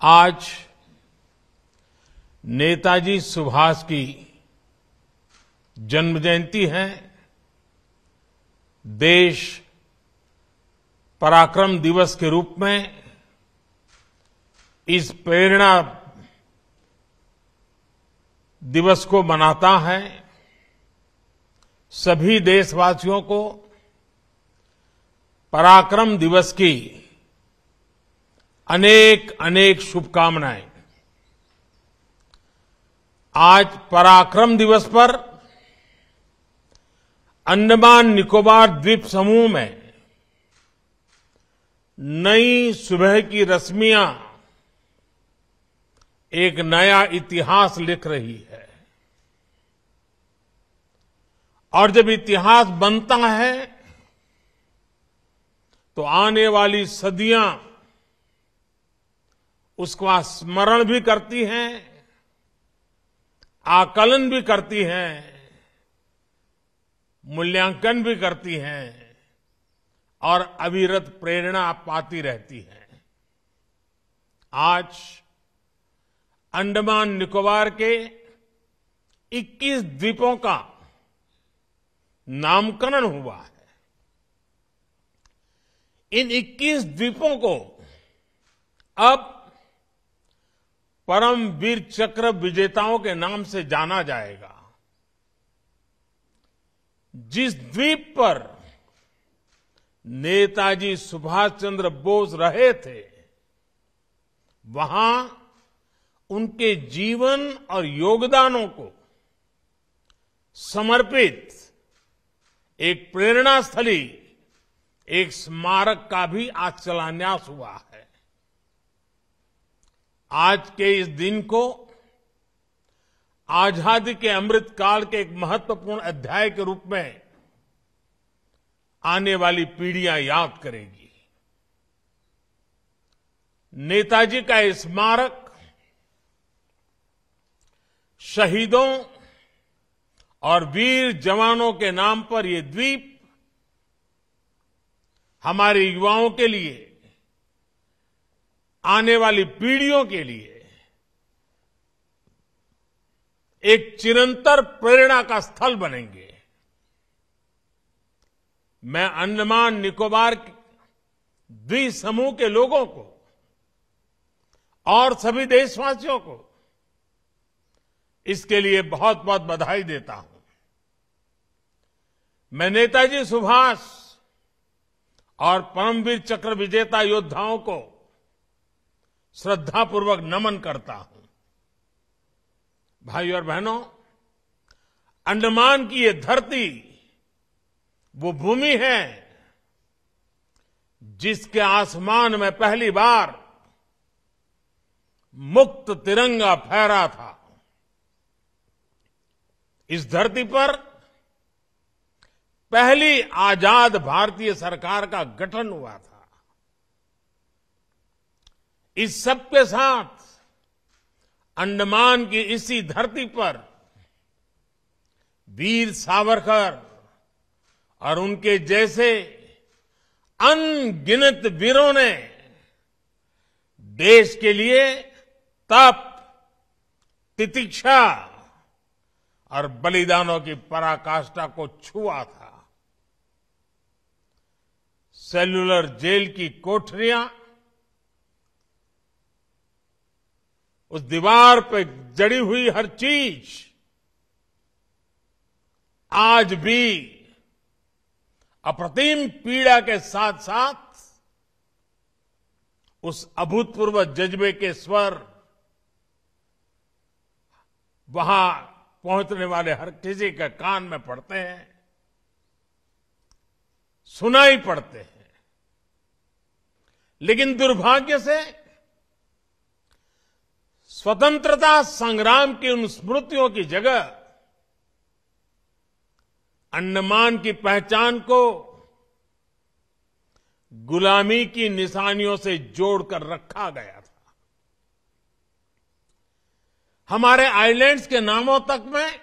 आज नेताजी सुभाष की जन्म जयंती है। देश पराक्रम दिवस के रूप में इस प्रेरणा दिवस को मनाता है। सभी देशवासियों को पराक्रम दिवस की अनेक अनेक शुभकामनाएं। आज पराक्रम दिवस पर अंडमान निकोबार द्वीप समूह में नई सुबह की रश्मियां एक नया इतिहास लिख रही है। और जब इतिहास बनता है तो आने वाली सदियां उसका स्मरण भी करती हैं, आकलन भी करती हैं, मूल्यांकन भी करती हैं और अविरत प्रेरणा पाती रहती हैं। आज अंडमान निकोबार के 21 द्वीपों का नामकरण हुआ है। इन 21 द्वीपों को अब परमवीर चक्र विजेताओं के नाम से जाना जाएगा। जिस द्वीप पर नेताजी सुभाष चंद्र बोस रहे थे, वहां उनके जीवन और योगदानों को समर्पित एक प्रेरणा स्थली, एक स्मारक का भी आज शिलान्यास हुआ है। आज के इस दिन को आजादी के अमृत काल के एक महत्वपूर्ण अध्याय के रूप में आने वाली पीढ़ियां याद करेगी। नेताजी का ये स्मारक शहीदों और वीर जवानों के नाम पर ये द्वीप हमारे युवाओं के लिए, आने वाली पीढ़ियों के लिए एक चिरंतर प्रेरणा का स्थल बनेंगे। मैं अंडमान निकोबार द्वीप समूह के लोगों को और सभी देशवासियों को इसके लिए बहुत बहुत बधाई देता हूं। मैं नेताजी सुभाष और परमवीर चक्र विजेता योद्धाओं को श्रद्धापूर्वक नमन करता हूं। भाइयों और बहनों, अंडमान की ये धरती वो भूमि है जिसके आसमान में पहली बार मुक्त तिरंगा फहरा था। इस धरती पर पहली आजाद भारतीय सरकार का गठन हुआ था। इस सब के साथ अंडमान की इसी धरती पर वीर सावरकर और उनके जैसे अनगिनत वीरों ने देश के लिए तप, तितिक्षा और बलिदानों की पराकाष्ठा को छुआ था। सेल्युलर जेल की कोठरियां, उस दीवार पे जड़ी हुई हर चीज आज भी अप्रतिम पीड़ा के साथ साथ उस अभूतपूर्व जज्बे के स्वर वहां पहुंचने वाले हर किसी के कान में पड़ते हैं, सुनाई पड़ते हैं। लेकिन दुर्भाग्य से स्वतंत्रता संग्राम की उन स्मृतियों की जगह अंडमान की पहचान को गुलामी की निशानियों से जोड़कर रखा गया था। हमारे आइलैंड्स के नामों तक में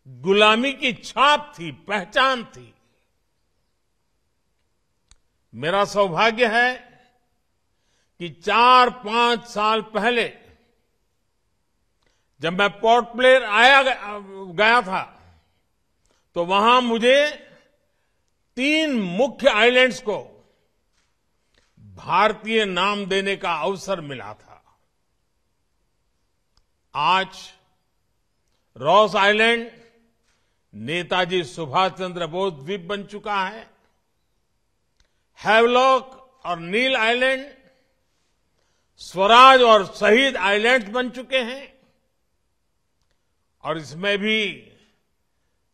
गुलामी की छाप थी, पहचान थी। मेरा सौभाग्य है कि 4-5 साल पहले जब मैं पोर्ट ब्लेयर गया था तो वहां मुझे 3 मुख्य आइलैंड्स को भारतीय नाम देने का अवसर मिला था। आज रॉस आइलैंड नेताजी सुभाष चंद्र बोस द्वीप बन चुका है। हैवलॉक और नील आइलैंड स्वराज और शहीद आइलैंड बन चुके हैं। और इसमें भी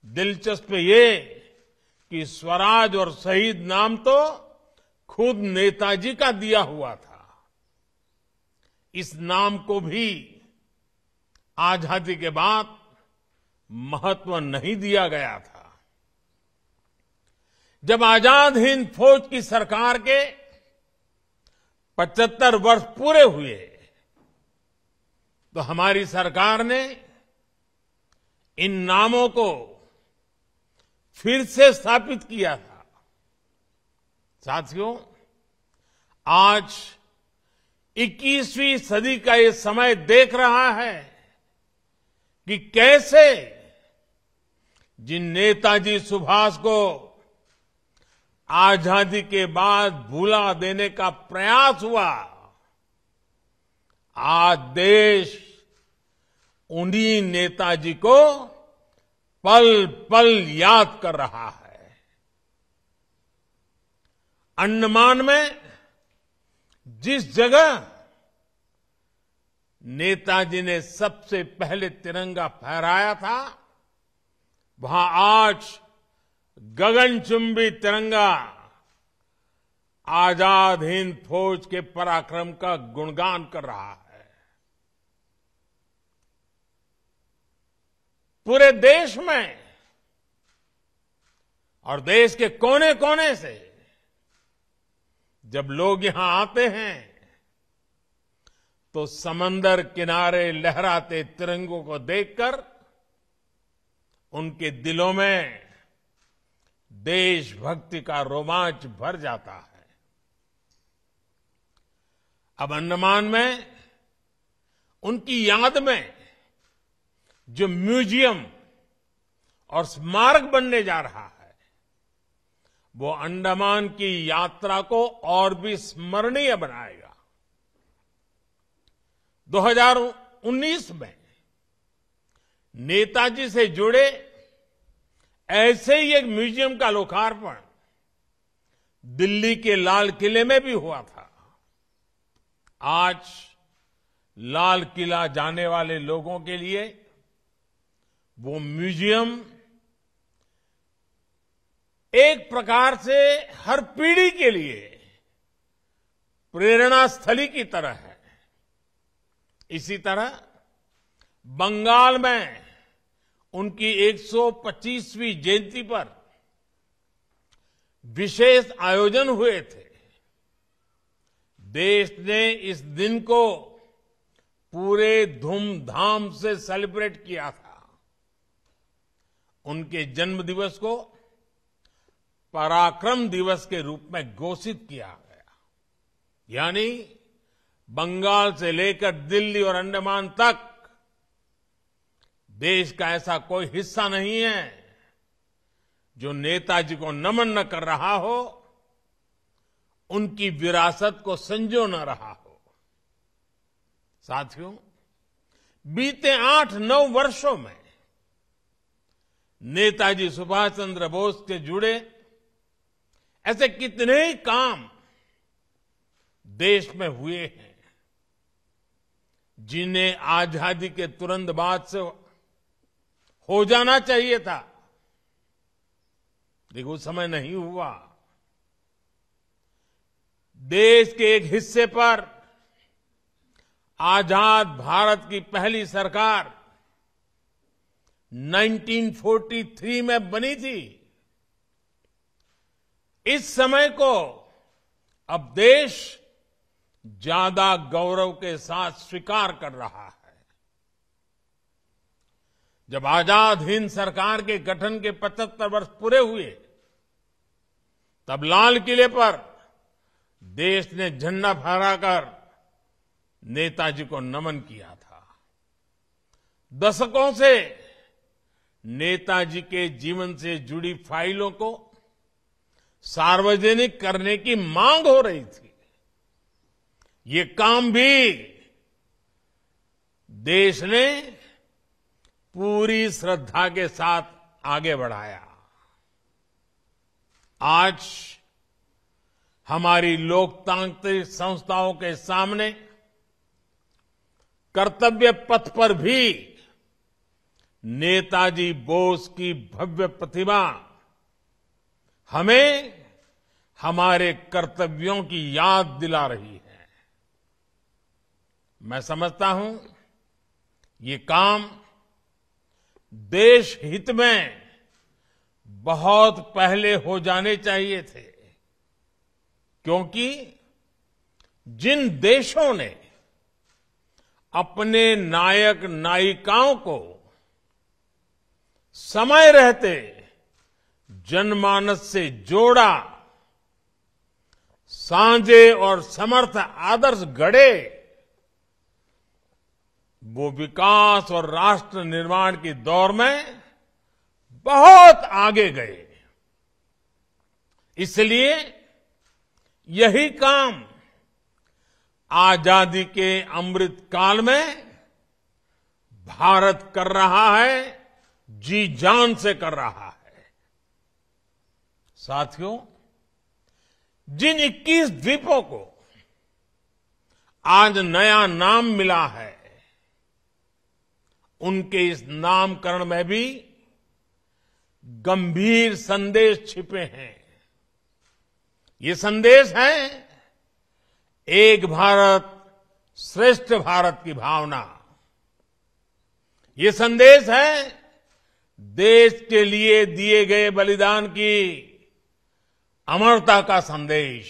दिलचस्प ये कि स्वराज और शहीद नाम तो खुद नेताजी का दिया हुआ था। इस नाम को भी आजादी के बाद महत्व नहीं दिया गया था। जब आजाद हिंद फौज की सरकार के 75 वर्ष पूरे हुए तो हमारी सरकार ने इन नामों को फिर से स्थापित किया था। साथियों, आज 21वीं सदी का ये समय देख रहा है कि कैसे जिन नेताजी सुभाष को आजादी के बाद भुला देने का प्रयास हुआ, आज देश उन्हीं नेताजी को पल पल याद कर रहा है। अंडमान में जिस जगह नेताजी ने सबसे पहले तिरंगा फहराया था, वहां आज गगनचुंबी तिरंगा आजाद हिंद फौज के पराक्रम का गुणगान कर रहा है। पूरे देश में और देश के कोने कोने से जब लोग यहां आते हैं तो समंदर किनारे लहराते तिरंगों को देखकर उनके दिलों में देशभक्ति का रोमांच भर जाता है। अब अंडमान में उनकी याद में जो म्यूजियम और स्मारक बनने जा रहा है, वो अंडमान की यात्रा को और भी स्मरणीय बनाएगा। 2019 में नेताजी से जुड़े ऐसे ही एक म्यूजियम का लोकार्पण दिल्ली के लाल किले में भी हुआ था। आज लाल किला जाने वाले लोगों के लिए वो म्यूजियम एक प्रकार से हर पीढ़ी के लिए प्रेरणा स्थली की तरह है। इसी तरह बंगाल में उनकी 125वीं जयंती पर विशेष आयोजन हुए थे। देश ने इस दिन को पूरे धूमधाम से सेलिब्रेट किया था। उनके जन्म दिवस को पराक्रम दिवस के रूप में घोषित किया गया। यानी बंगाल से लेकर दिल्ली और अंडमान तक देश का ऐसा कोई हिस्सा नहीं है जो नेताजी को नमन न कर रहा हो, उनकी विरासत को संजो न रहा हो। साथियों, बीते 8-9 वर्षों में नेताजी सुभाष चंद्र बोस से जुड़े ऐसे कितने ही काम देश में हुए हैं जिन्हें आजादी के तुरंत बाद से हो जाना चाहिए था, लेकिन उस समय नहीं हुआ। देश के एक हिस्से पर आजाद भारत की पहली सरकार 1943 में बनी थी। इस समय को अब देश ज्यादा गौरव के साथ स्वीकार कर रहा है। जब आजाद हिंद सरकार के गठन के 75 वर्ष पूरे हुए, तब लाल किले पर देश ने झंडा फहराकर नेताजी को नमन किया था। दशकों से नेताजी के जीवन से जुड़ी फाइलों को सार्वजनिक करने की मांग हो रही थी। ये काम भी देश ने पूरी श्रद्धा के साथ आगे बढ़ाया। आज हमारी लोकतांत्रिक संस्थाओं के सामने कर्तव्य पथ पर भी नेताजी बोस की भव्य प्रतिमा हमें हमारे कर्तव्यों की याद दिला रही है। मैं समझता हूं ये काम देश हित में बहुत पहले हो जाने चाहिए थे, क्योंकि जिन देशों ने अपने नायक नायिकाओं को समय रहते जनमानस से जोड़ा, साझे और समर्थ आदर्श गढ़े, वो विकास और राष्ट्र निर्माण की दौर में बहुत आगे गए। इसलिए यही काम आजादी के अमृत काल में भारत कर रहा है, जी जान से कर रहा है। साथियों, जिन 21 द्वीपों को आज नया नाम मिला है, उनके इस नामकरण में भी गंभीर संदेश छिपे हैं। ये संदेश है एक भारत श्रेष्ठ भारत की भावना। ये संदेश है देश के लिए दिए गए बलिदान की अमरता का संदेश।